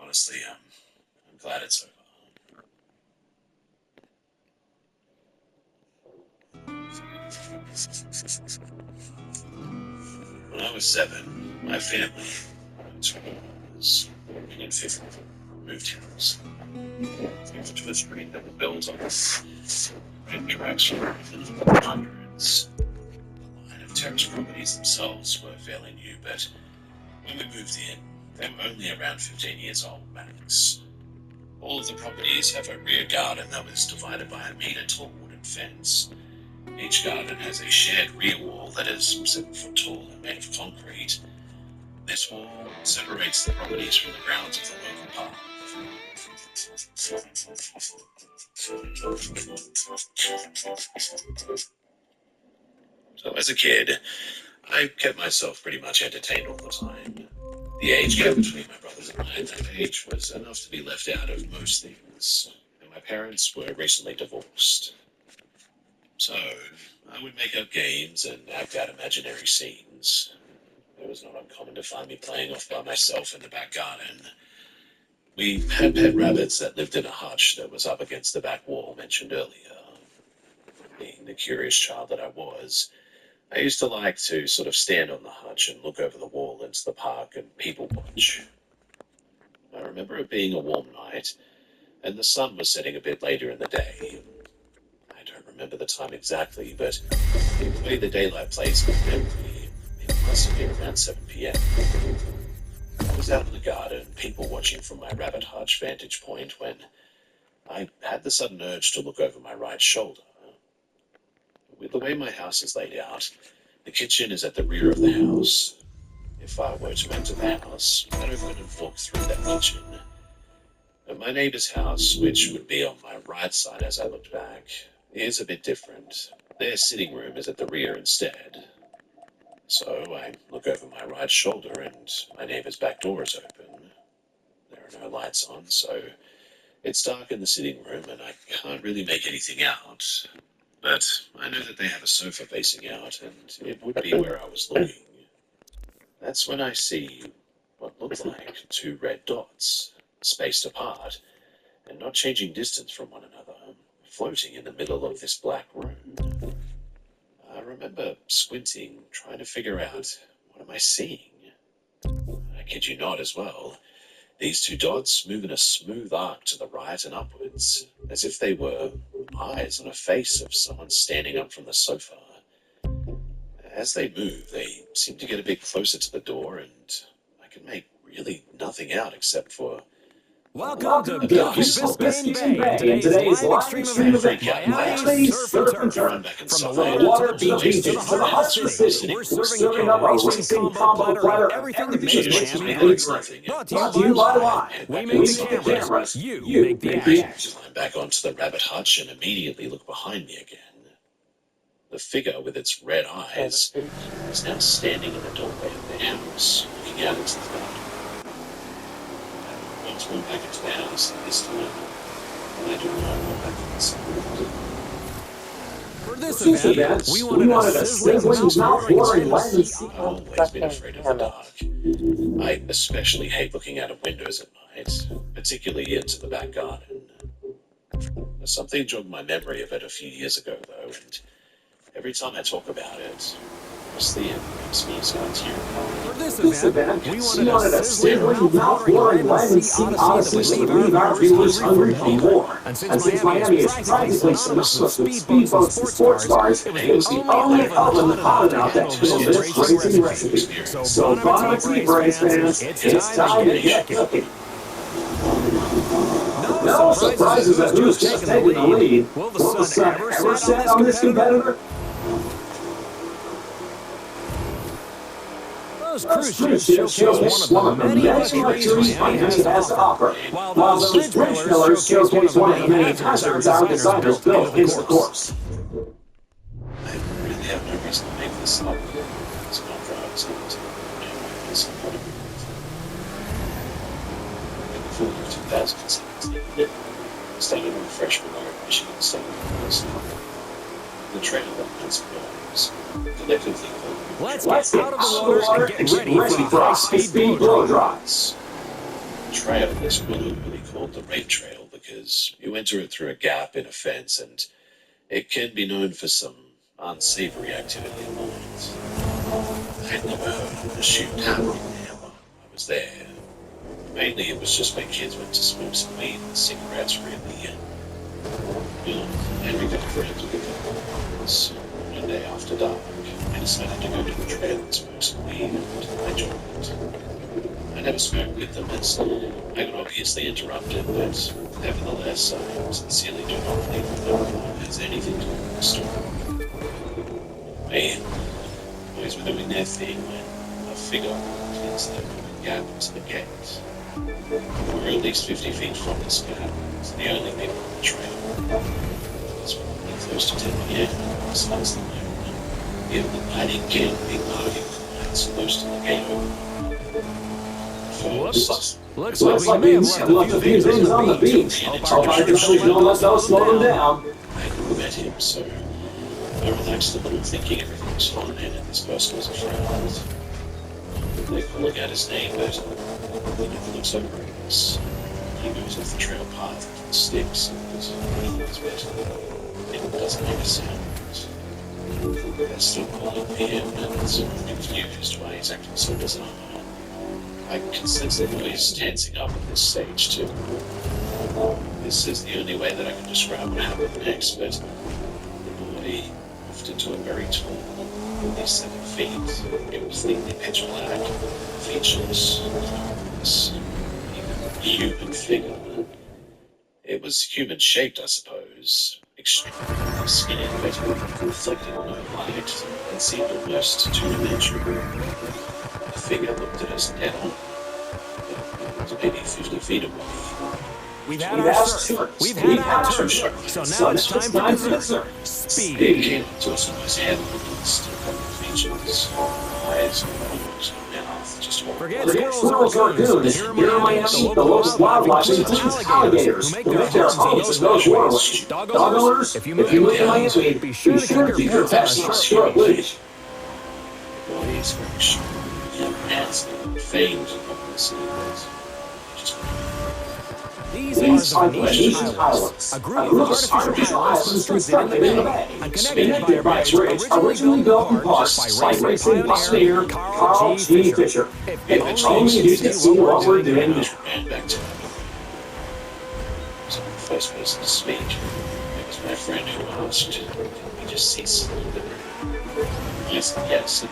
honestly, I'm glad it's over. When I was 7, my family was working in fifth moved house. Which was street that was built on interaction with hundreds. The line of terrace properties themselves were fairly new, but when we moved in, they were only around 15 years old max. All of the properties have a rear garden that was divided by a metre-tall wooden fence. Each garden has a shared rear wall that is 7 foot tall and made of concrete. This wall separates the properties from the grounds of the local park. So as a kid, I kept myself pretty much entertained all the time. The age gap between my brothers and I at that age was enough to be left out of most things, and my parents were recently divorced. So I would make up games and act out imaginary scenes. It was not uncommon to find me playing off by myself in the back garden. We had pet rabbits that lived in a hutch that was up against the back wall mentioned earlier. Being the curious child that I was, I used to like to sort of stand on the hutch and look over the wall into the park and people watch. I remember it being a warm night, and the sun was setting a bit later in the day. I don't remember the time exactly, but the way the daylight plays in my memory, it must have been around 7 p.m. I was out in the garden, people watching from my rabbit hutch vantage point, when I had the sudden urge to look over my right shoulder. With the way my house is laid out, the kitchen is at the rear of the house. If I were to enter the house, I'd open and walk through that kitchen. But my neighbor's house, which would be on my right side as I looked back, is a bit different. Their sitting room is at the rear instead. So I look over my right shoulder and my neighbor's back door is open. There are no lights on, so it's dark in the sitting room and I can't really make anything out. But I know that they have a sofa facing out, and it would be where I was looking. That's when I see what looked like 2 red dots, spaced apart, and not changing distance from one another, floating in the middle of this black room. I remember squinting, trying to figure out, what am I seeing? I kid you not as well. These 2 dots move in a smooth arc to the right and upwards, as if they were eyes on a face of someone standing up from the sofa. As they move, they seem to get a bit closer to the door, and I can make really nothing out except for... Welcome to beautiful Biscayne Bay, and today's live extreme event, Miami Surf and Turf. From the water to the beaches to the heart of the city, we're serving up a racing combo platter of everything that makes Miami great. Brought to you by Live. We make the cameras, you make the action. I'm back onto the rabbit hutch and immediately look behind me again. The figure with its red eyes is now standing in the doorway of their house, looking out into the garden. I went back into the house this time, and I do not go back inside. For this event, we wanted a sizzling, mouth-watering land. I've always been afraid of the dark. I especially hate looking out of windows at night, particularly into the back garden. Something jogged my memory of it a few years ago, though, and every time I talk about it, honestly, it makes me start tearing up. For this event, we wanted a sizzling, mouth-watering land sea odyssey that would leave our viewers hungry for more. And since Miami is practically synonymous with speedboats and sports bars, it was the only outlet in the continent that filled this racing recipe. So Bon Appetit, race fans, it's time to get cooking. No surprises at who's just taking the lead. Will the sun ever set on this competitor? Those cruise ships showcase one of the many luxuries Miami has to offer, while those bridge pillars showcase one of the many hazards our designers built into the course. I really have no reason to make this up. It's not drugs, it's not in the fall of 2017, started with freshman year at Michigan State University. The trail that Nancy knows, collectively Let's get out of the water and get ready for high-speed blow dries. The trail is colloquially called the rape trail because you enter it through a gap in a fence, and it can be known for some unsavory activity at night. I had never heard of a shooting happening there while I was there. Mainly it was just when kids went to smoke some weed and cigarettes, really. And we got friends with the one day after dark. I decided to go to the trail and smoke some weed, and I joined. I never smoked with them, as I got obviously interrupted, but nevertheless, I sincerely do not believe that everyone has anything to do with the story. Anyway, boys were doing their thing when a figure walked into the gap into the gate. We were at least 50 feet from this gap. It's the only people on the trail. It's probably close to 10 p.m. So that's the moment. Given the lighting can be parking lights close to the gate open. Whoops. Looks like we may have left a few things on the beach. Hope our officials don't let those slow them down. I met him, so I relaxed a little, thinking everything was fine, and this person was a friend. They look at his name, but he never looks over at us. He goes off the trail path into the sticks, and everything is better. It doesn't make a sound. They're still calling me in, and it's confused why he's acting so bizarre. I can sense the boys tensing up at this stage, too. This is the only way that I can describe what happened next, but the boy moved into a very tall, at least 7 feet, completely pitch black, featureless, this human figure. It was human-shaped, I suppose, extremely skinny, but reflected no light, and seemed almost two-dimensional. The figure looked at us dead on. It was maybe 50 feet away. We've had our turn. We've had our turn. So now it's time for dessert. Speed. It came up to us almost heavily, still covered features, eyes, nose, mouth, just horrible. Forget squirrels or goons. Here in Miami, the local wildlife includes alligators who make their homes in those waterways. Dog owners, if you live in Miami, be sure to keep your pets on a short leash. Boys very short, nasty, fangs and homeless. These are the Venetian Islands, a group of artificial islands constructed in the bay and connected by a bridge originally built in part by racing pioneer Carl G. Fisher. If only you could see what we're doing now. So the first person to speak, it was my friend who asked, "Can we just see something?" I said yes, and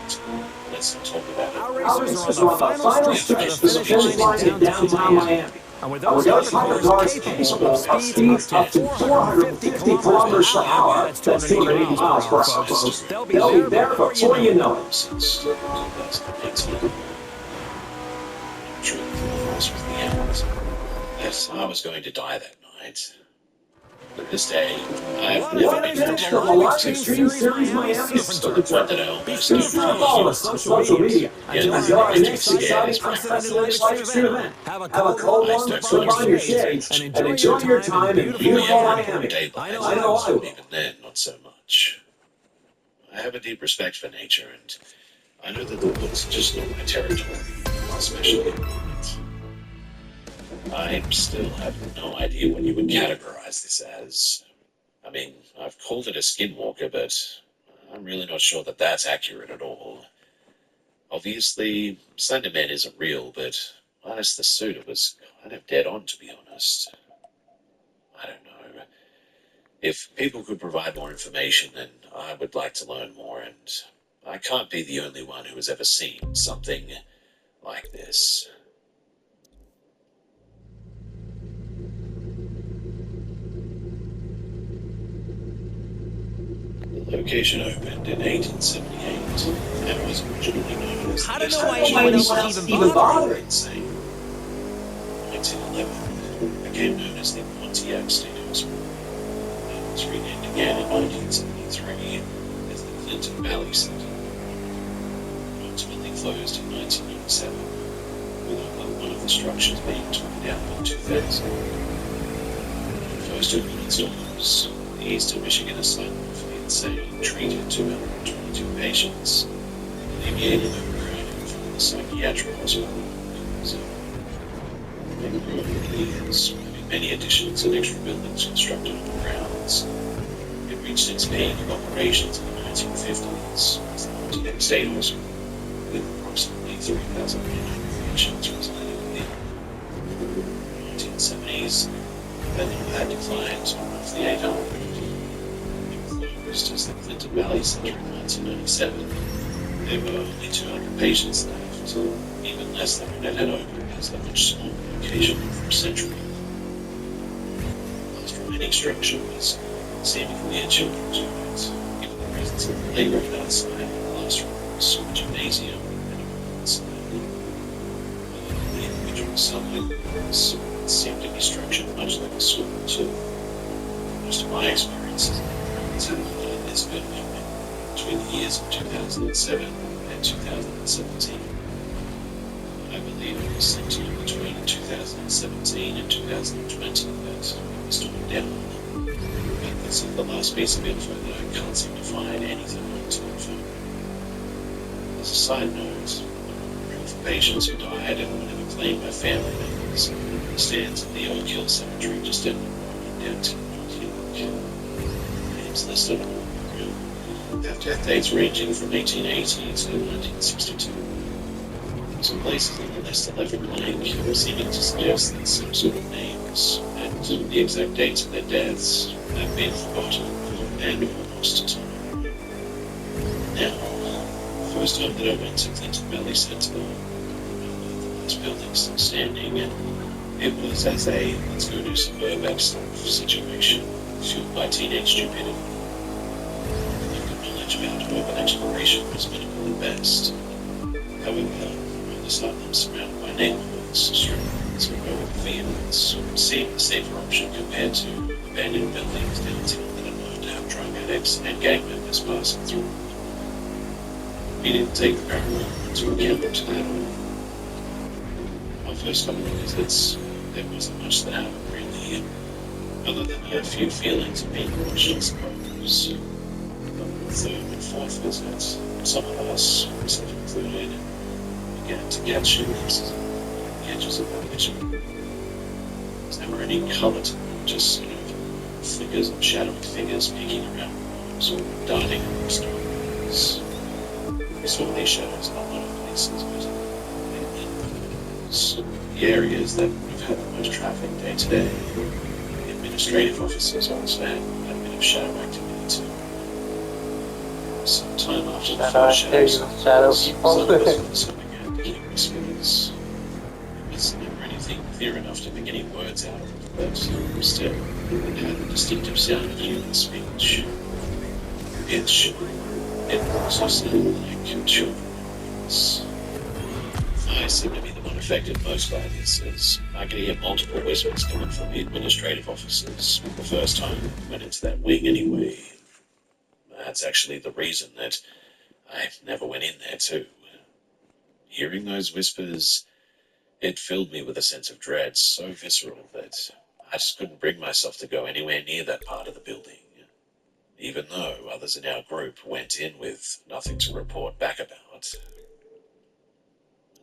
let's not talk about it. Our racers are on the final stretch to the finish line in downtown Miami. And with those hypercars capable of speeds up to 450 kilometers per hour, that's 280 miles per hour, folks. They'll be there before you know it. Since 2018. Truth, this was the end. Yes, I was going to die that night. But this day, I have never been finished from the Live Extreme Series Miami. to the point that I almost Be sure to follow us on social media. Until our next exciting unprecedented live extreme event, have a cold one, put on your shades, and enjoy your time in beautiful Miami. I know I will. Even then, not so much. I have a deep respect for nature, and I know that the woods are just not my territory, especially at night. I still have no idea what you would categorize this as. I mean, I've called it a skinwalker, but I'm really not sure that that's accurate at all. Obviously, Slenderman isn't real, but minus the suit, it was kind of dead on, to be honest. I don't know. If people could provide more information, then I would like to learn more, and I can't be the only one who has ever seen something like this. The location opened in 1878 and was originally known as I the don't know why anyone else would even bother. Insane. 1911 became known as the Pontiac State Hospital. It was renamed again in 1973 as the Clinton Valley Center. It ultimately closed in 1997, with one of the structures being torn down in 2000. The first open installers, the Eastern Michigan Asylum for the Insane, treated 222 patients, alleviating overcrowding from the psychiatric hospital. So, having grown over the years, having many additions and extra buildings constructed on the grounds. It reached its peak of operations in the 1950s as the Huntington State Hospital, with approximately 3,000 patients residing within. In the 1970s, the number had declined to roughly 800. It closed as the Clinton Valley Center in 1997. There were only 200 patients left, even less than when it had opened as the much smaller location from Central. The last remaining structure was seemingly a children's unit, given the presence of the playground outside and classrooms, a gymnasium, and a pool inside. The individual subway rooms seemed to be structured much like a school too. Most of my experiences have been in this building between the years of 2007 and 2017. I believe it was sometime between 2017 and 2020 that it was torn down. But that's the last piece of info that I can't seem to find anything on telephone. As a side note, a group of patients who died and were never claimed by family members stands in the Oak Hill Cemetery just down the road in downtown New York. Names listed on the room have death dates ranging from 1880 to 1962. Some places on the list are left blank, seeming to suggest that some sort of names and the exact dates of their deaths have been forgotten and or lost to time. Now, the first time that I went to Clinton Valley Center, the last building still standing, and it was as a let's go do some Burbank stuff situation, fueled by teenage stupidity. About urban exploration was minimal at best. However, on the side surrounded by neighborhoods, streets, and road fields seemed the safer option compared to abandoned buildings downtown that are known to have drug addicts and gang members passing through. We didn't take the paranormal into account at all. My first couple of visits, there wasn't much that happened really, other than a few feelings of being watched, I suppose. Third and fourth visits, some of us, myself included, began to catch glimpses of the edges of the picture. There's never any colour to them, just flickers of shadowy figures peeking around walls or darting across doorways. We saw these shadows in a lot of places, but in the areas that would have had the most traffic day to day, the administrative offices also had a bit of shadow activity too. Sometime after the first shadow people also began to hear whispers. It was never anything clear enough to make any words out of, but still, it had the distinctive sound of human speech. It also sounded like children's. I seem to be the one affected most by this, as I could hear multiple whispers coming from the administrative offices the first time I went into that wing anyway. That's actually the reason that I never went in there too. Hearing those whispers, it filled me with a sense of dread so visceral that I just couldn't bring myself to go anywhere near that part of the building, even though others in our group went in with nothing to report back about.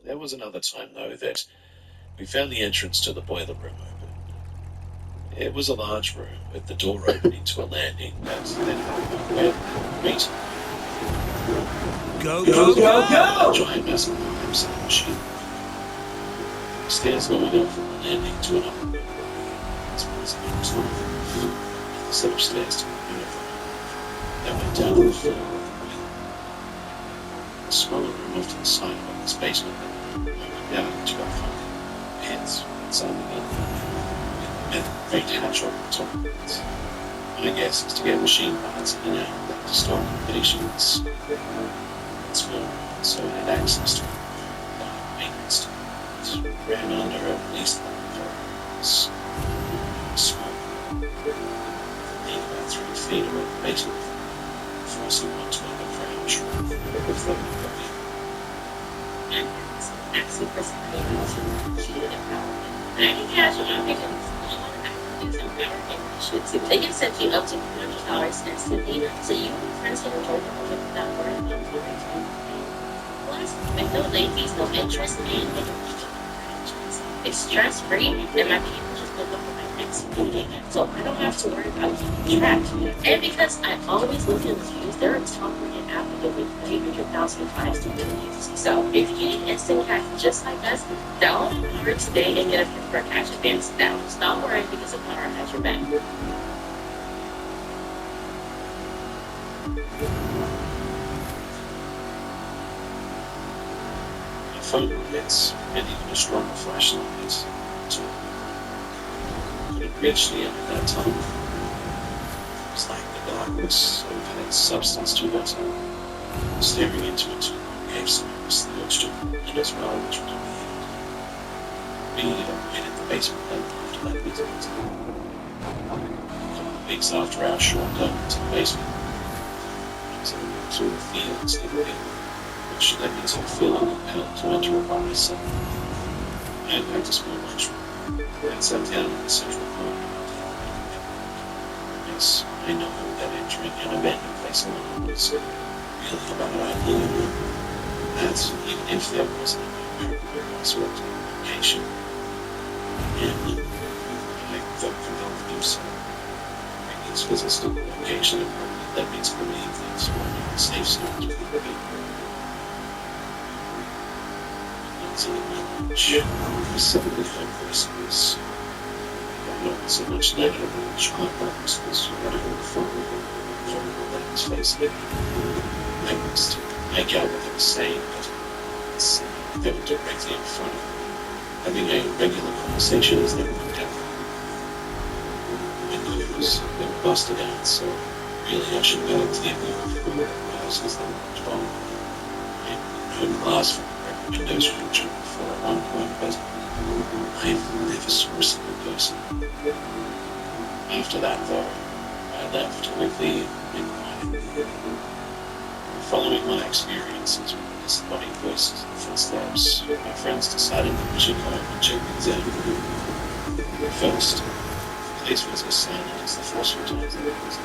There was another time, though, that we found the entrance to the boiler room open. It was a large room with the door opening to a landing that then had a meeting. Go, go, go! A giant massive pipes machine. Stairs going up from the landing to an upper room. A set of stairs to the uniform that went down to the floor. A smaller room off to the side of this basement that opened out into a fucking pits inside the building. With a great hatch over the top of it. My guess is to get machine parts in and out to store patients. It's more so it had access to maintenance to it. Ran under at least 4 small. Being about 3 feet away from the basement, forcing one to make a crouch with the body. And it's actually precipitated they can send you up to $100 instantly, so you and friends can enjoy the moment without worrying about money. Plus, with no late fees, no interest, and they don't need to. It's stress-free, and my people just look up for my next meeting, so I don't have to worry about keeping track. And because I always look in the news, there are Tongan applicants with 300,000 flights to the news. So if you need instant cash just like us, download Power today and get a 50 cash advance now. Stop worrying because the Power has your back. Phone limits and even a stronger flashlight. So couldn't reach the end at that time. It was like the darkness of had substance to it. Staring into it too long gave some of us the urge to eat as well, which we don't need. We went in the basement then after that meeting. A couple of weeks after our short go into the basement, so through the fields in the which led me to feeling compelled to enter it by myself. I had packed a small lunchroom and sat down in the central corner. Yes, I know that entering an abandoned place alone was really a bad idea. That even if there wasn't a miracle where I swept in location, and I felt compelled to do so. These visits to the location have probably led me to believe that one of the safe zones would be living. I suddenly felt voices. Not so much negative and sharp ones as radical horrible that his face hit. I was to make out what they were saying, but they were directly in front of me, having a regular conversation as they walked down. The windows, they were busted out, so really I should go to the view of who it was as they walked by. I had no glass from the windows feature before at one point, but I never saw a single person. After that, though, I left quickly and quietly. Following my experiences with the disembodied voices and footsteps, my friends decided that we should go and check things out. At first, the place was as silent as the forceful times that it was.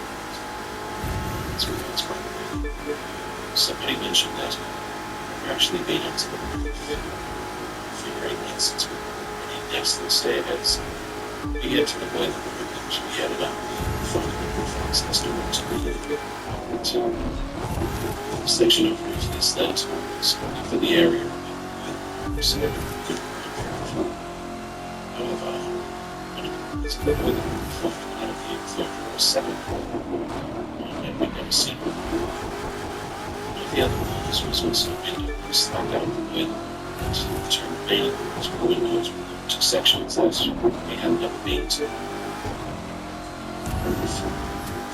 As we passed by the way, somebody mentioned that we've actually been up to the roof, figuring that since we were already next to the stairs, we get to the boiler room and we headed up, finding the roof access door to the section of roof this that was only for the area of the so we couldn't really however, one of the boiler room floated out of the enclosure was 7 and we'd never seen one. One of the other walls was also window was stuck out of the boiler and the two remaining walls were windows with two sections that we had never been to. You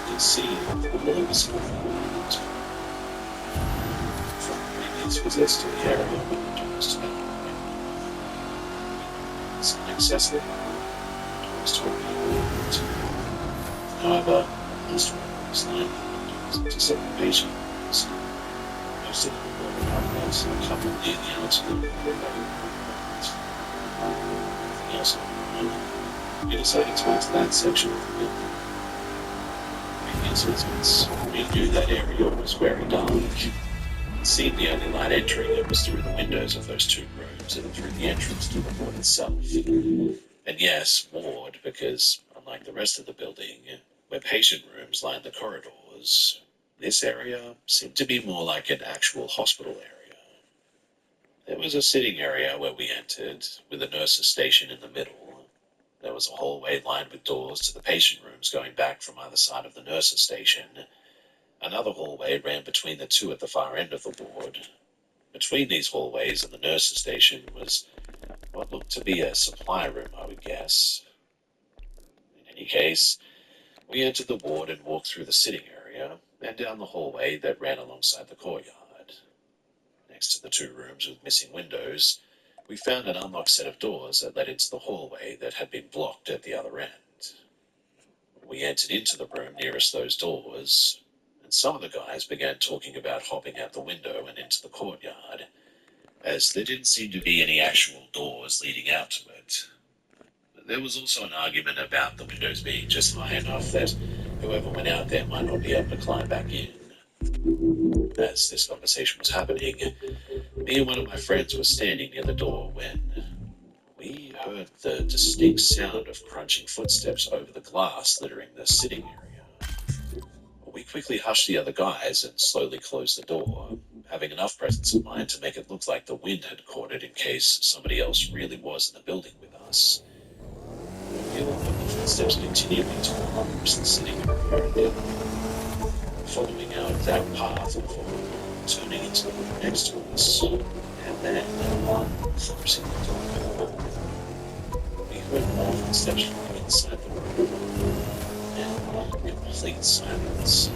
can see all of us from previous visits to the area when the doors to that it's inaccessible. Doors to our however, most of line doors into segregation. So most of them were outlets and a couple near the outskirts everything else on we decided to enter that section of the building. Since we knew that area was very dark. It seemed the only light entering it was through the windows of those 2 rooms and through the entrance to the ward itself. And yes, ward, because unlike the rest of the building, where patient rooms lined the corridors, this area seemed to be more like an actual hospital area. There was a sitting area where we entered, with a nurse's station in the middle. There was a hallway lined with doors to the patient rooms going back from either side of the nurse's station. Another hallway ran between the 2 at the far end of the ward. Between these hallways and the nurse's station was what looked to be a supply room, I would guess. In any case, we entered the ward and walked through the sitting area and down the hallway that ran alongside the courtyard. Next to the 2 rooms with missing windows, we found an unlocked set of doors that led into the hallway that had been blocked at the other end. We entered into the room nearest those doors, and some of the guys began talking about hopping out the window and into the courtyard, as there didn't seem to be any actual doors leading out to it. There was also an argument about the windows being just high enough that whoever went out there might not be able to climb back in. As this conversation was happening, me and one of my friends were standing near the door when we heard the distinct sound of crunching footsteps over the glass littering the sitting area. We quickly hushed the other guys and slowly closed the door, having enough presence of mind to make it look like the wind had caught it in case somebody else really was in the building with us. We all heard the footsteps continuing towards the sitting area, following our exact path before turning into the room next to us, and then closing the door. We heard more footsteps from inside the room, and complete silence.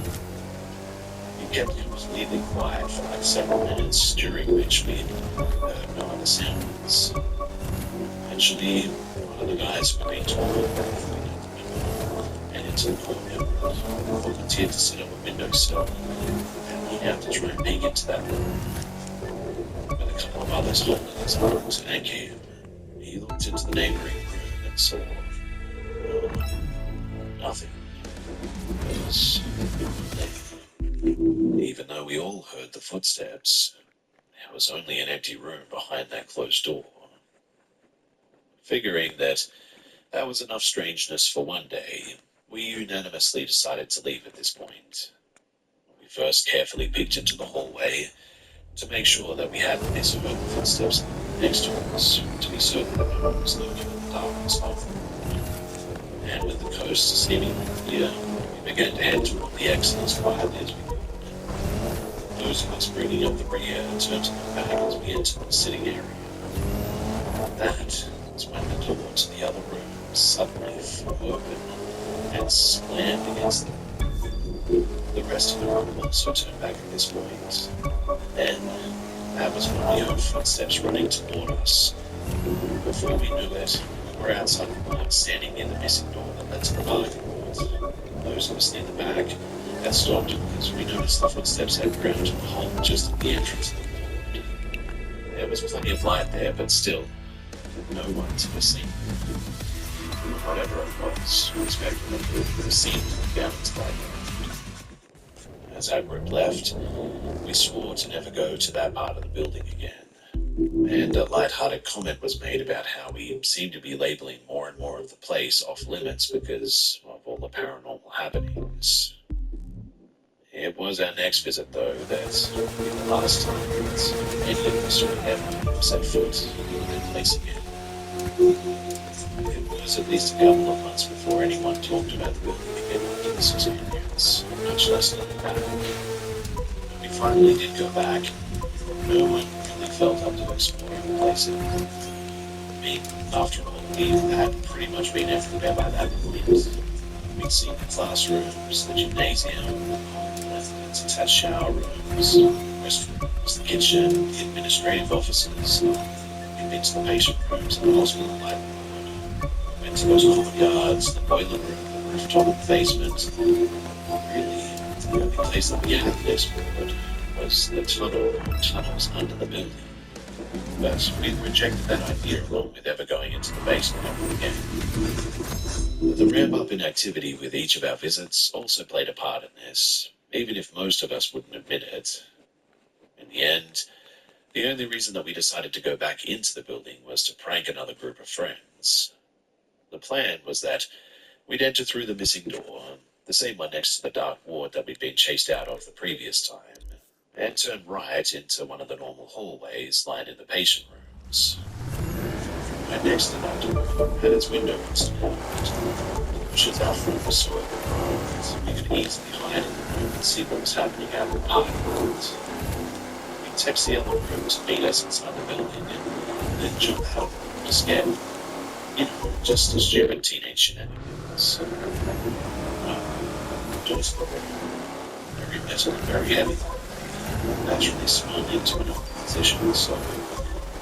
We kept completely quiet for like several minutes, during which we heard no other sounds. Eventually, one of the guys who had been talking and into the courtyard volunteered to sit on a windowsill and lean out to try and peek into that room. With a couple of others holding his arms and him, he looked into the neighboring room and saw nothing. It was even though we all heard the footsteps, there was only an empty room behind that closed door. Figuring that was enough strangeness for one day, we unanimously decided to leave at this point. We first carefully peeked into the hallway to make sure that we hadn't misheard the footsteps next to us, to be certain that no one was lurking in the darkness of the room. And with the coast seemingly clear, we began to head toward the exit as quietly as we could. Those of us bringing up the rear turned to look back as we entered the sitting area. That was when the door to the other room suddenly flew open and slammed against them. The rest of the room also turned back at this point. Then, that was when we heard footsteps running toward us. Before we knew it, we were outside the bar, standing near the missing door that led to the parking lot. Those of us near the back had stopped because we noticed the footsteps had ground to a halt just at the entrance of the ward. There was plenty of light there, but still, no one to be seen. Whatever it was spectacular, it seemed to be down into that yard. As our group left, we swore to never go to that part of the building again. And a light-hearted comment was made about how we seemed to be labeling more and more of the place off limits because of all the paranormal happenings. It was our next visit, though, that would be the last time that any of us would ever set foot in that place again. It was at least a couple of months before anyone talked about the building again after this experience, much less looking back. When we finally did go back, no one really felt up to exploring the place anymore. I mean, after all, we had pretty much been everywhere by that point. We'd seen the classrooms, the gymnasium, the attached shower rooms, restrooms, the kitchen, the administrative offices. We'd been to the patient rooms and the hospital library. We went to those courtyards, the boiler room, the rooftop and the basement. Really, the only place that we hadn't explored was the tunnels under the building. But we rejected that idea along with ever going into the basement ever again. The ramp-up in activity with each of our visits also played a part in this, even if most of us wouldn't admit it. In the end, the only reason that we decided to go back into the building was to prank another group of friends. The plan was that we'd enter through the missing door, the same one next to the dark ward that we'd been chased out of the previous time, and turn right into one of the normal hallways lined in the patient rooms. Right next to that door had its window installed, which is out front was so open we could easily hide in the room and see what was happening out in the parking lot. We'd text the other room to meet us inside the building and then jump out to scare them. You know, just a stupid teenage shenanigans. Just very metal and very heavy. Naturally swung into an open position, so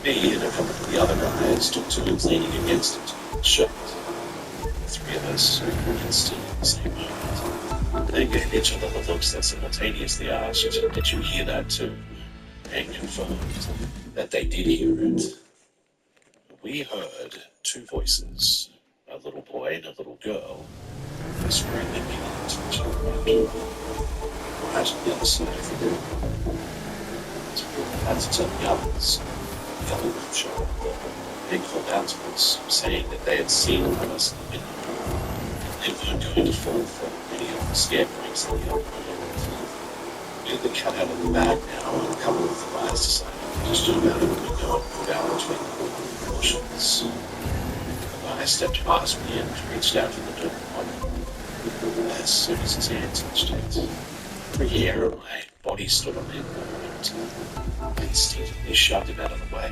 me and a couple of the other guys took turns leaning against it and shut. The three of us instantly at the same moment. They gave each other the looks that simultaneously asked, "Did you hear that too?" and confirmed that they did hear it. We heard two voices, a little boy and a little girl, whispering and yelling to each other. Right on the other side of the room. So we had to tell the others. The other room showed up. They called out to us, saying that they had seen a person in the window. They weren't going to fall for any of the scare pranks that the other one. We had the cat out of the bag now, and a couple of the guys decided to just jump out of the window and move out between the bushes. The guy stepped past me and reached out for the door. As soon as his hand touched it, every hair on my body stood on end, and I instinctively shoved him out of the way.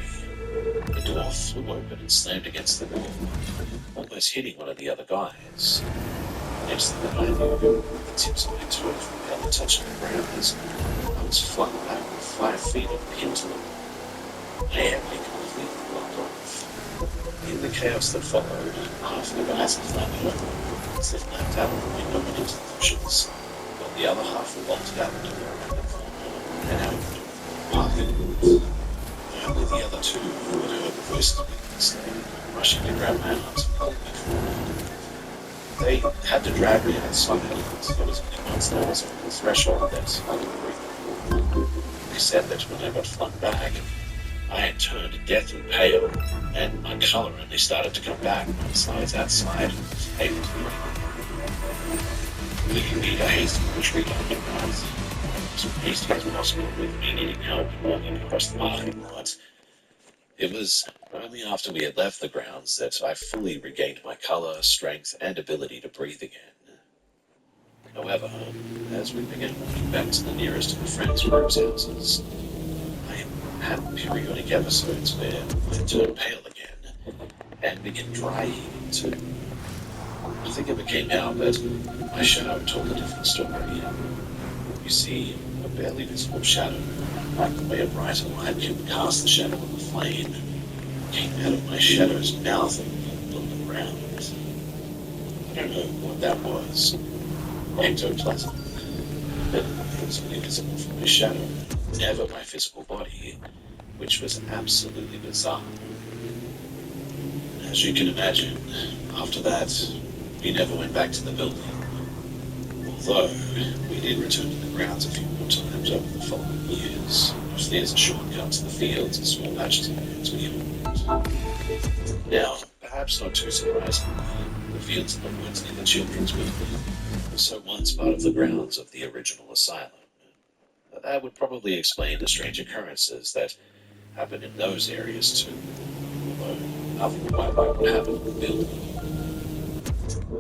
The door flew open and slammed against the wall, almost hitting one of the other guys. Next thing that I knew, the tips of my toes were barely touching the ground as I was flung back 5 feet and pinned to the wall. My hair being completely blocked off. In the chaos that followed, half the guys had floundered over as if knocked out of the window and into the bushes, while the other half were bolted out the door around the corner and out of the door parking lot. Only the other two who had heard the voices of the stayed, rushing to grab my arms and pulling me forward. They had to drag me outside. It was only once I was on the threshold that I could breathe. They said that when I got flung back, I had turned deathly pale, and my colour only started to come back once I was outside and was able to breathe. Leaving me to hasten retreat on the grounds. As hasty as possible with me needing help walking across the parking lot. It was only after we had left the grounds that I fully regained my colour, strength, and ability to breathe again. However, as we began walking back to the nearest of the friends' groups' houses, I had periodic episodes where I turned pale again and began dry heaving too. Nothing ever came out, but my shadow told a different story. You see, a barely visible shadow, like the way a brighter light can cast the shadow of a flame, came out of my shadow's mouth and pulled on the ground. I don't know what that was. Ectoplasm. But it was only visible from my shadow, never my physical body, which was absolutely bizarre. As you can imagine, after that, we never went back to the building. Although, we did return to the grounds a few more times over the following years, mostly as a shortcut to the fields and small patches of lands we owned. Now, perhaps not too surprisingly, the fields and the woods near the children's building were so once part of the grounds of the original asylum. That would probably explain the strange occurrences that happened in those areas too, although nothing quite like what happened in the building.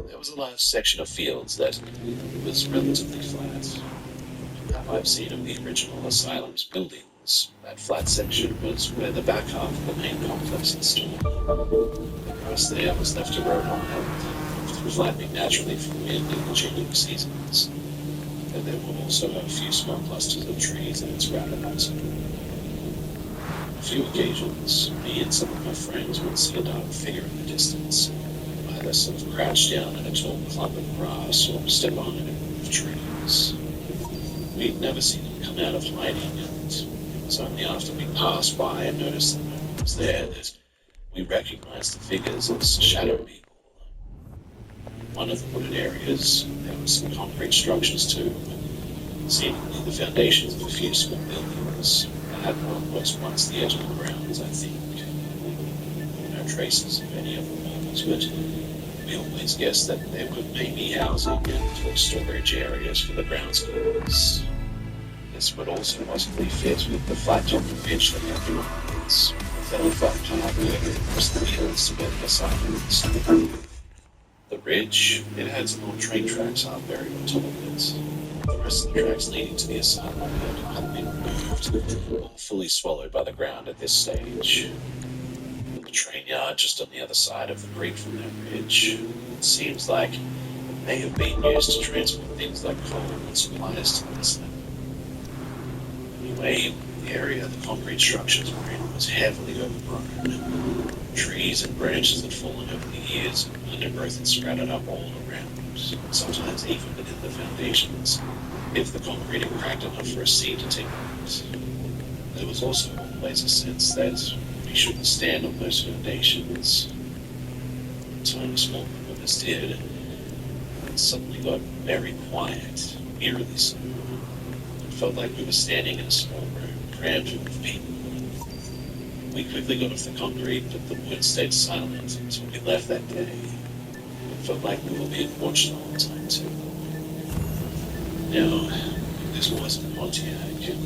There was a large section of fields that was relatively flat. From what I've seen of the original asylum's buildings, that flat section was where the back half of the main complex had stood. The grass there was left to grow wild, flattening naturally from wind in the changing seasons. And there were also a few small clusters of trees that had sprouted out. On a few occasions, me and some of my friends would see a dark figure in the distance, either sort of crouch down in a tall clump of grass or step on in a group of trees. We'd never seen them come out of hiding, and it was only after we passed by and noticed that no one was there that we recognized the figures as shadow people. In one of the wooded areas, there were some concrete structures too, seemingly the foundations of a few small buildings that had what was once the edge of the grounds, I think. There were no traces of any of the walls, but we always guessed that there were maybe housing and storage areas for the groundskeepers. This would also possibly fit with the flat-topped pitch that had been on its fairly flat path moving across the fields to where the asylum was. The ridge, it had some old train tracks half buried on top of it. The rest of the tracks leading to the asylum had been removed, all fully swallowed by the ground at this stage. The train yard just on the other side of the creek from that ridge, it seems like it may have been used to transport things like coal and supplies to the asylum. Anyway, the area the concrete structures were in was heavily overgrown. Trees and branches had fallen over the years, and undergrowth had sprouted up all around, sometimes even within the foundations, if the concrete had cracked enough for a seed to take root. There was also always a sense that we shouldn't stand on those foundations. Time a small group of us did, it suddenly got very quiet, eerily so. It felt like we were standing in a small room crammed full of people. We quickly got off the concrete, but the wood stayed silent until we left that day. It felt like we were being watched the whole time, too. Now, this wasn't Pontiac,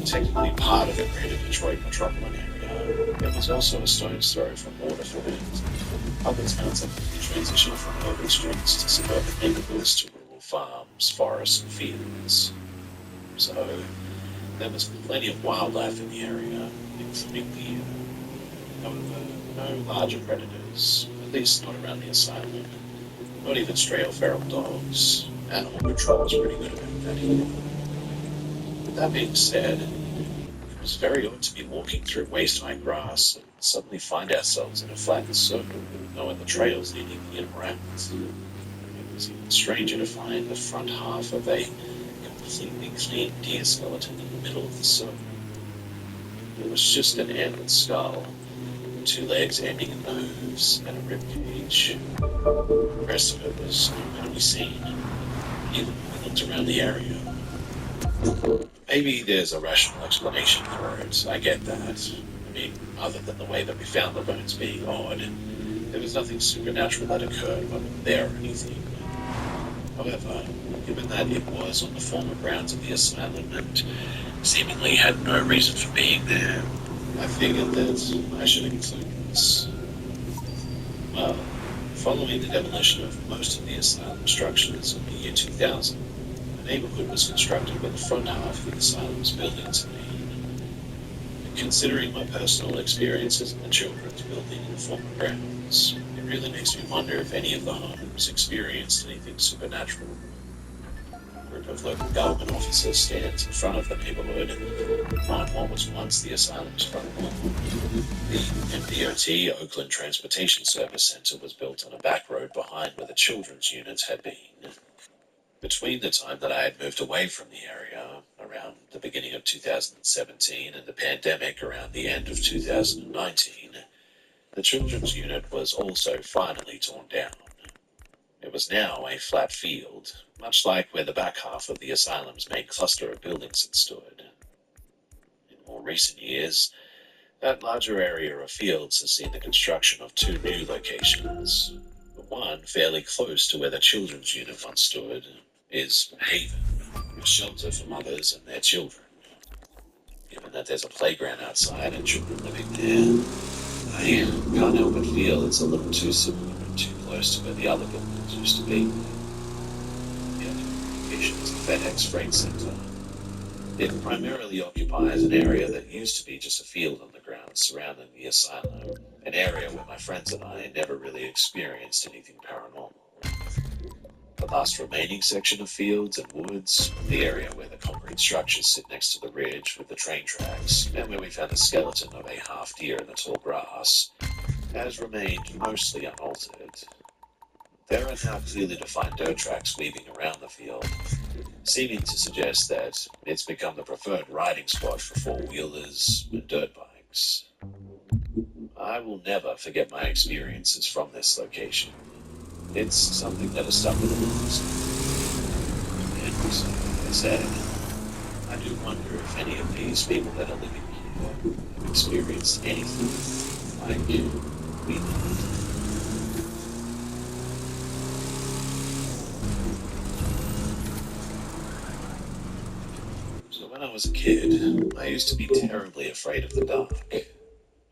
technically part of the greater Detroit metropolitan area. It was also a stone's throw from Waterford. Other towns have transitioned from urban streets to suburban neighborhoods to rural farms, forests, and fields. So, there was plenty of wildlife in the area, including deer. However, no larger predators, at least not around the asylum. Not even stray or feral dogs. Animal control was pretty good about that here. With that being said, it was very odd to be walking through waist-high grass and suddenly find ourselves in a flattened circle with no other trails leading in or out. It was even stranger to find the front half of a completely clean deer skeleton in the middle of the circle. It was just an antlered skull, two legs ending in the hooves, and a rib cage. The rest of it was nowhere to be seen, even when we looked around the area. Maybe there's a rational explanation for it, I get that. I mean, other than the way that we found the bones being odd, there was nothing supernatural that occurred while we were there or anything. However, given that it was on the former grounds of the asylum and seemingly had no reason for being there, I figured that I should include this. Well, following the demolition of most of the asylum structures in the year 2000, a neighborhood was constructed where the front half of the asylum's buildings remain. Considering my personal experiences in the children's building in the former grounds, it really makes me wonder if any of the homes experienced anything supernatural. A group of local government officers stands in front of the neighborhood on what was once the asylum's front lawn. The MDOT Oakland Transportation Service Center was built on a back road behind where the children's units had been. Between the time that I had moved away from the area, around the beginning of 2017, and the pandemic around the end of 2019, the children's unit was also finally torn down. It was now a flat field, much like where the back half of the asylum's main cluster of buildings had stood. In more recent years, that larger area of fields has seen the construction of two new locations. The one, fairly close to where the children's unit once stood, is Haven, a shelter for mothers and their children. Given that there's a playground outside and children living there, I can't help but feel it's a little too similar and too close to where the other buildings used to be. The other location is the FedEx Freight Center. It primarily occupies an area that used to be just a field on the ground surrounding the asylum, an area where my friends and I never really experienced anything paranormal. The last remaining section of fields and woods, the area where the concrete structures sit next to the ridge with the train tracks, and where we found the skeleton of a half deer in the tall grass, has remained mostly unaltered. There are now clearly defined dirt tracks weaving around the field, seeming to suggest that it's become the preferred riding spot for four-wheelers and dirt bikes. I will never forget my experiences from this location. It's something that has stuck with me. And like I said, I do wonder if any of these people that are living here have experienced anything like we did. So when I was a kid, I used to be terribly afraid of the dark.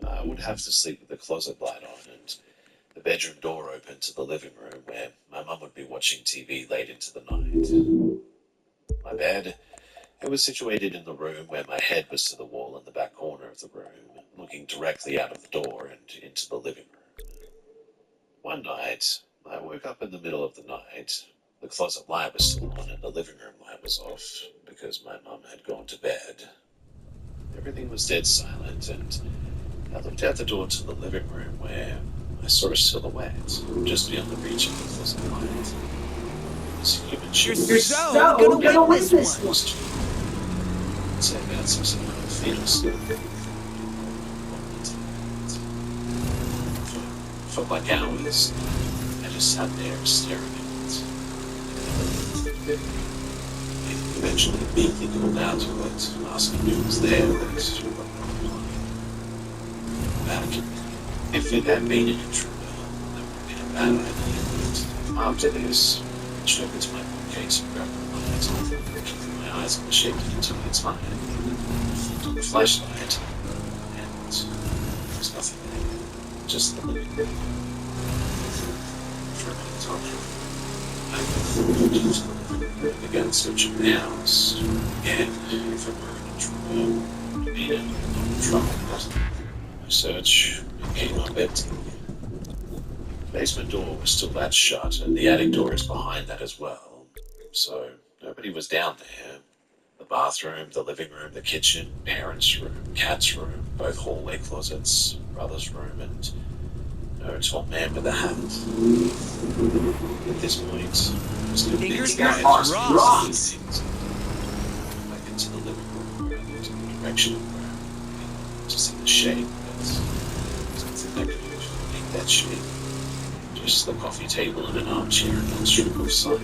I would have to sleep with the closet light on and the bedroom door open to the living room where my mum would be watching TV late into the night. My bed, it was situated in the room where my head was to the wall in the back corner of the room, looking directly out of the door and into the living room. One night, I woke up in the middle of the night. The closet light was still on and the living room light was off because my mum had gone to bed. Everything was dead silent, and I looked out the door to the living room where I saw a silhouette just beyond the reach of the closet light. It was a human shape. You're so gonna win this one. It's about 6.5 feet or so. Felt like hours. I just sat there staring at it. Eventually, meekly called out to it, asking who was there, but about a If it had been an intruder, that would have been a bad idea, but after this, I reached over to my bookcase and grabbed the light, keeping my eyes on the shape until it's fine. I took a flashlight, and there was nothing there, just the living room. For a minute, I began searching the house. Again, if it were an intruder, I mean, it would trouble. My search came up empty. The basement door was still latched shut, and the attic door is behind that as well. So nobody was down there. The bathroom, the living room, the kitchen, parents' room, cat's room, both hallway closets, brother's room, and no tall man with a hat. At this point, I was convinced that I had just been seeing things. Back into the living room, where I looked in the direction of where I wanted to see the shape, but there was nothing that could make that shape. Just the coffee table and an armchair and one strip of sight.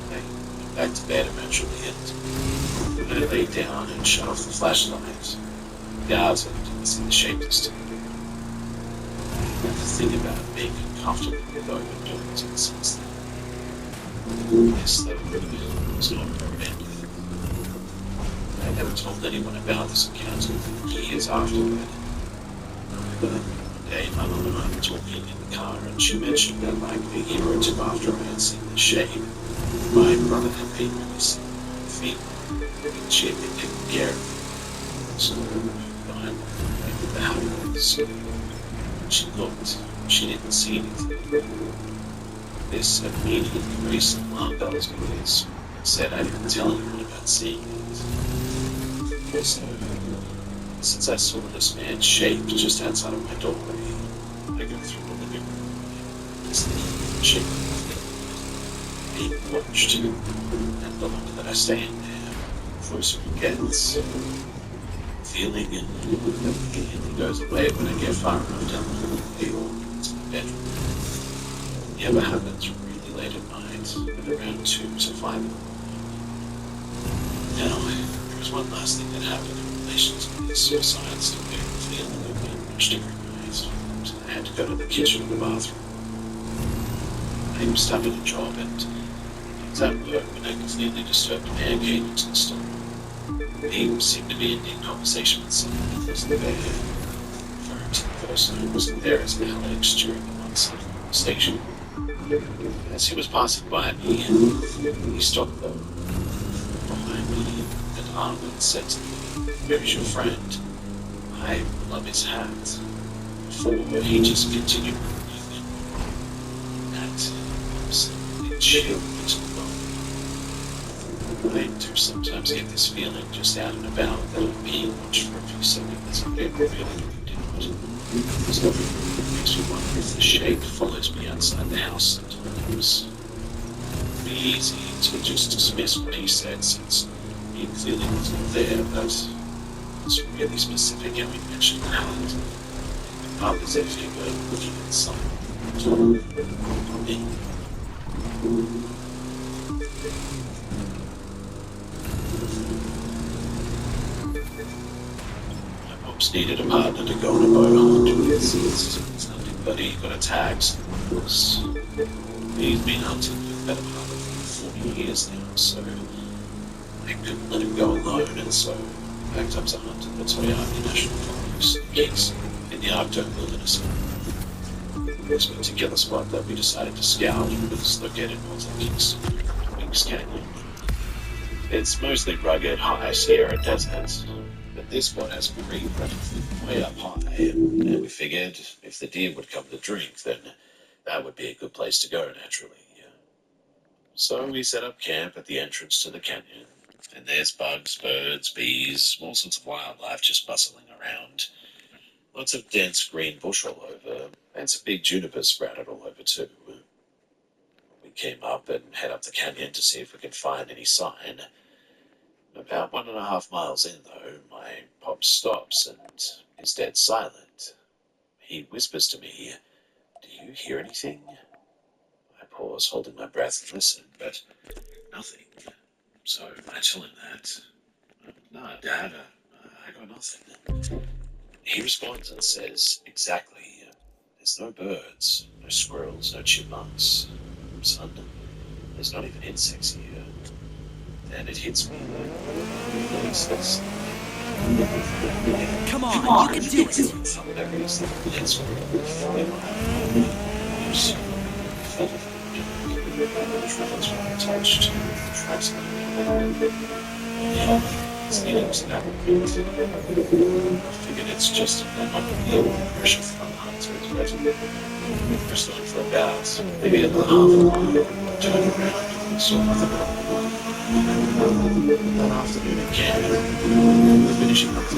I went back to bed eventually, and when I laid down and shut off the flashlight, guards didn't see the shape this time. I have to think about being uncomfortable with open doors and since then. Yes, that room was not permanent. I never told anyone about this encounter for years afterward. But one day my mum and I were talking in the car and she mentioned that like a year or two after I had seen the shape, my brother had been really sick with fever and she had been taking care of him. So I went the house. She looked. She didn't see anything. This immediately raised some alarm bells because I said I didn't tell anyone about seeing it. Also, since I saw this man's shape just outside of my doorway, I go through the living room. This thing shape being watched, and the longer that I stay in there, the closer it gets. Feeling that immediately goes away when I get far enough down the hallway or into my bedroom. It never happens really late at night, at around 2 to 5 in the morning. Now, there was one last thing that happened in relation to this suicide story and the feeling of being watched every night. So I had to go to the kitchen and the bathroom. I started a job and I was at work when a completely disturbed man came into the store. He seemed to be in deep conversation with someone who was there. Referring to the person who wasn't there as Alex during the one-sided conversation. As he was passing by me, he stopped though, behind me, and armed and said to me, "Where's your friend?" I love his hat. Before he just continued moving, that suddenly chilled me to the bone. I do sometimes get this feeling just out and about that I'm being watched for a few seconds and get really freaked out. So it makes me wonder if the shape follows me outside the house sometimes. It'd be easy to just dismiss what he said since he clearly wasn't there, but it's really specific how he mentioned that. Not as if he were looking at something on me. Needed a partner to go on a boat hunt with. It's nothing but he got attacked. He's been hunting for the better part of 40 years now, so I couldn't let him go alone, and so I packed up to hunt in the Toyami National Forest, Kings, in the Arctic Wilderness. This particular spot that we decided to scout was located north of Kings Canyon. It's mostly rugged, high Sierra deserts. But this spot has a creek running way up high, and we figured if the deer would come to drink, then that would be a good place to go naturally. So we set up camp at the entrance to the canyon, and there's bugs, birds, bees, all sorts of wildlife just bustling around. Lots of dense green bush all over, and some big junipers sprouted all over too. We came up and head up the canyon to see if we could find any sign. About 1.5 miles in, though, my pop stops and is dead silent. He whispers to me, "Do you hear anything?" I pause, holding my breath and listen, but nothing. So I tell him that. "No, Dad, I got nothing." He responds and says, exactly. There's no birds, no squirrels, no chipmunks. Son, there's not even insects here. Then it hits me. He says, Come on, you can do it. there is the blitz for Tracks when I touched. Tracks it's that I figured it's just an unbelievable pressure from the hunters, but first on for about maybe another half a mile, turned around and saw nothing. That afternoon again, finishing up the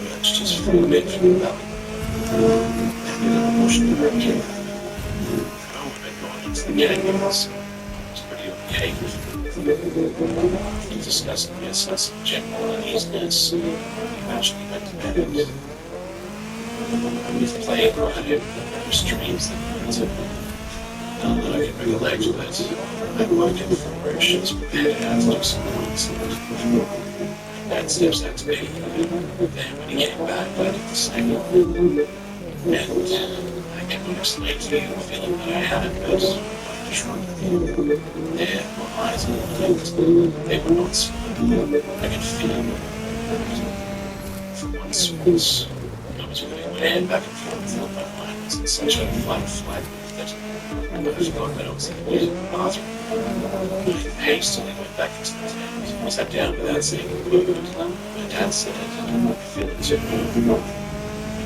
birds just flew in from the valley. And in a portion of the hurricane, I would have gone into the canyons. It was pretty okay. Discussing this as general uneasiness, he eventually went to bed. I was playing by streams that night. None that I can recollect, but I woke in ferocious, prepared out to do some points. Dad steps out to me, then when he came back, I did the same. And I cannot explain to you the feeling that I had, but I shrugged. There, my eyes were blinked. They were not small. I could feel them. For once, I was moving my head back and forth, and my mind was in such a flight that I forgot that I was in the bathroom. I hastily went back into the tent. I sat down without saying a word. My dad said, I feel it too. I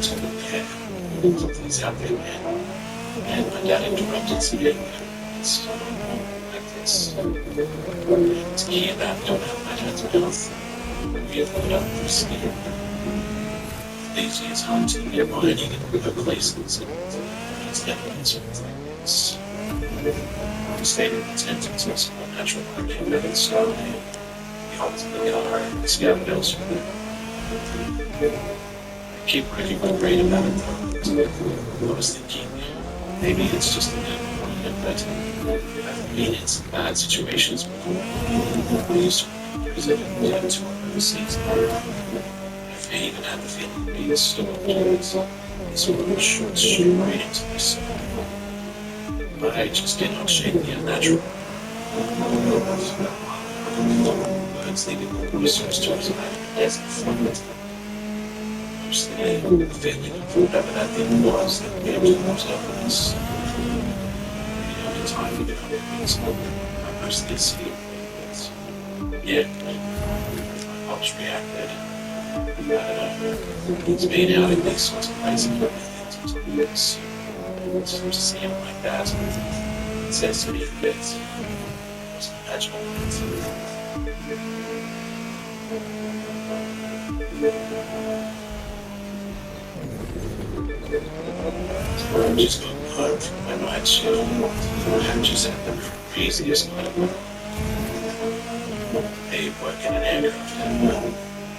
told him, yeah, something's out there, man. And my dad interrupted, saying, it's like this. To hear that come out of my dad's mouth, we have put up for skin. These years hunting and mining in remote places, and it's never been something like this. We stayed in the tent until some unnatural light came out of the sky. We hopped in the car and scouted elsewhere. I keep racking my brain about it though. I was thinking, maybe it's just a bit of one, but I've been in some bad situations before. I used to work in prison and had to work overseas. I've even had the feeling of being stalked. This one shot straight into my soul. I just cannot shake the unnatural. Birds leaving the voices towards the desert front. Mostly the feeling of whatever that thing was that came to observe us. The only time we get up against them, I mostly asleep. Yeah, my pops reacted. I don't know. He's been out in these sorts of places with things sometimes. To see him like that, it says to me that it wasn't magical. So I'm just going home from my night shift. I just had the craziest night of my life. I work in an aircraft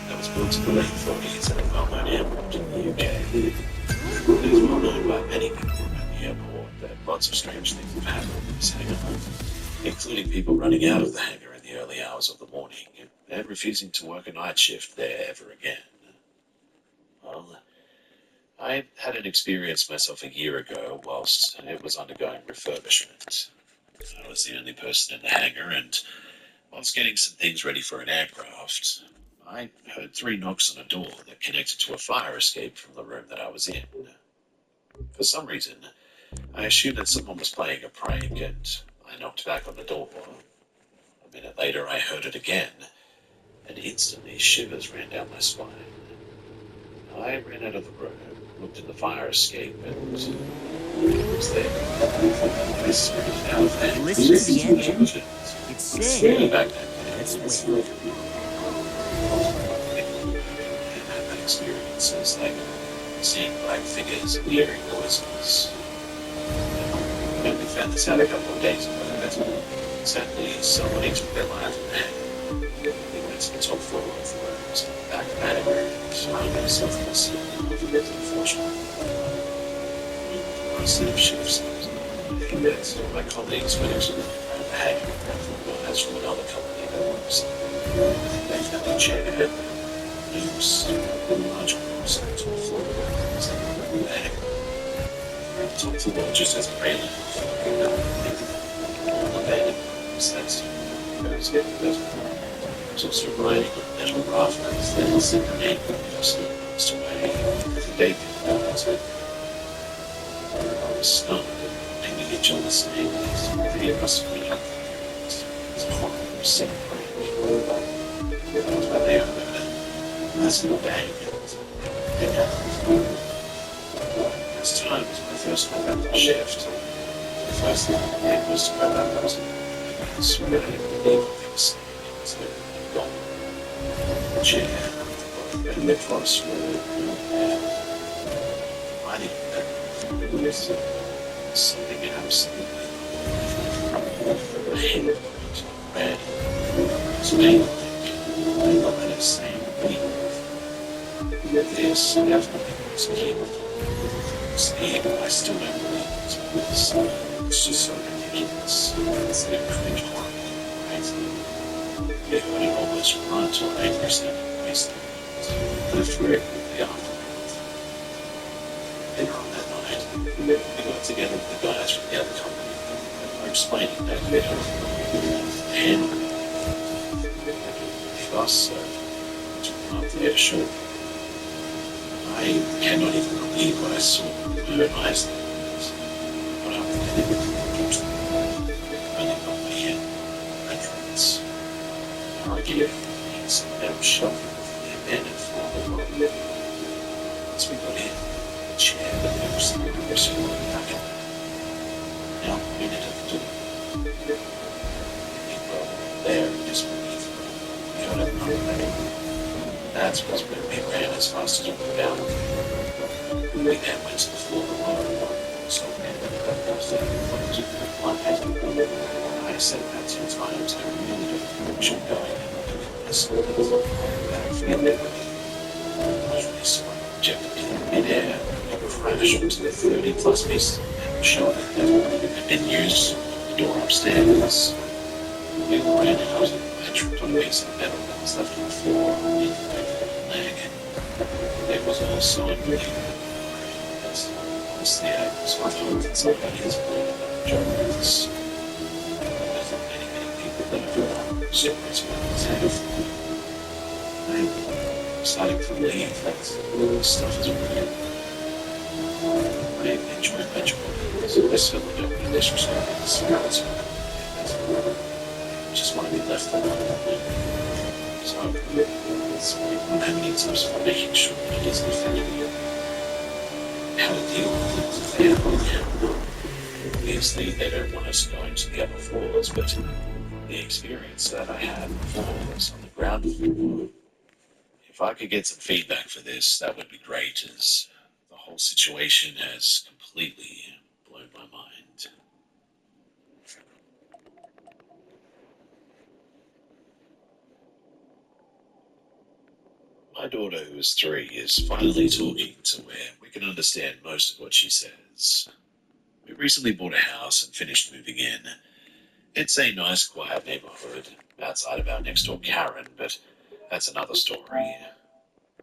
that was built in the late 40s at a well-known airport in the UK. It is well known by many people around the airport that lots of strange things have happened in this hangar, including people running out of the hangar in the early hours of the morning and refusing to work a night shift there ever again. Well, I had an experience myself a year ago whilst it was undergoing refurbishment. I was the only person in the hangar, and whilst getting some things ready for an aircraft, I heard 3 knocks on a door that connected to a fire escape from the room that I was in. For some reason, I assumed that someone was playing a prank, and I knocked back on the door. A minute later, I heard it again, and instantly shivers ran down my spine. I ran out of the room, looked in the fire escape, and it was there. I sprinted out of there. Listen to the engine. It's saying, Back let's wait. had that experience. It's like seeing black figures and hearing noises. I only found this out a couple of days ago, but sadly somebody took their life in hand. They went to the top floor of the rooms and back of that area, and I myself was unfortunately. I set up shifts. I think that my colleagues went actually around the hangar. Well, that's from another company that was. They found a chair. Oops. Large groups to the floor. It's like a bag. Top floor just has a railing. All the bed. That's goes get those. There's also writing on metal rafters that is in the name just away. The day that's it. I was stunned and hanging each other's names. They must have been up. It's a horrible sick brain. That was where they are. That's in the bag. This time was my first one at the shift. The first thing I did was to go back up to the sweat. I didn't believe what they were saying. So I got the chair and the cross were I didn't know. It was something absolutely red. Red. It was painful. I love that it's saying this definitely was evil. It's evil. I still don't believe it's it's just so ridiculous. It's a cringe horrible, right? It would almost run to an angry state of wasting. But if we're the aftermath, later on that night, we got together with the guys from the other company and were explaining that bit of handling. The boss took them up there to show. I cannot even believe what I saw with my own eyes. What happened to them? Only got my head entrance. The idea of things that were shoving with their men and falling on them. Once we got in, the chair that they were sitting back in. Now pointed at the door. People there in disbelief. We got it not. That's when we ran as fast as we could down. We then went to the floor alone. So I said that 2 times. I really don't know what you're going. I saw that I feel it. I was really sorry. Projected in midair. It crashed into the 30 plus pieces and showed that had been used the door upstairs. We ran out. I tripped on a piece of metal that was left on the floor underneath my leg. It was also unbelievable. Honestly, I was hoping that somebody has played about Germans. There's not many people that have done stories about this have. I'm starting to believe that this stuff is real. I enjoy my job, so I certainly don't want to disrespect the spirits. I just want to be left alone. So I'm having tips for making sure that it isn't affecting how to deal with it if they have. Obviously, they don't want us going to the upper floors, but the experience that I had before was on the ground floor. If I could get some feedback for this, that would be great, as the whole situation has completely blown my mind. My daughter, who is 3, is finally talking to where we can understand most of what she says. We recently bought a house and finished moving in. It's a nice, quiet neighborhood outside of our next door Karen, but that's another story.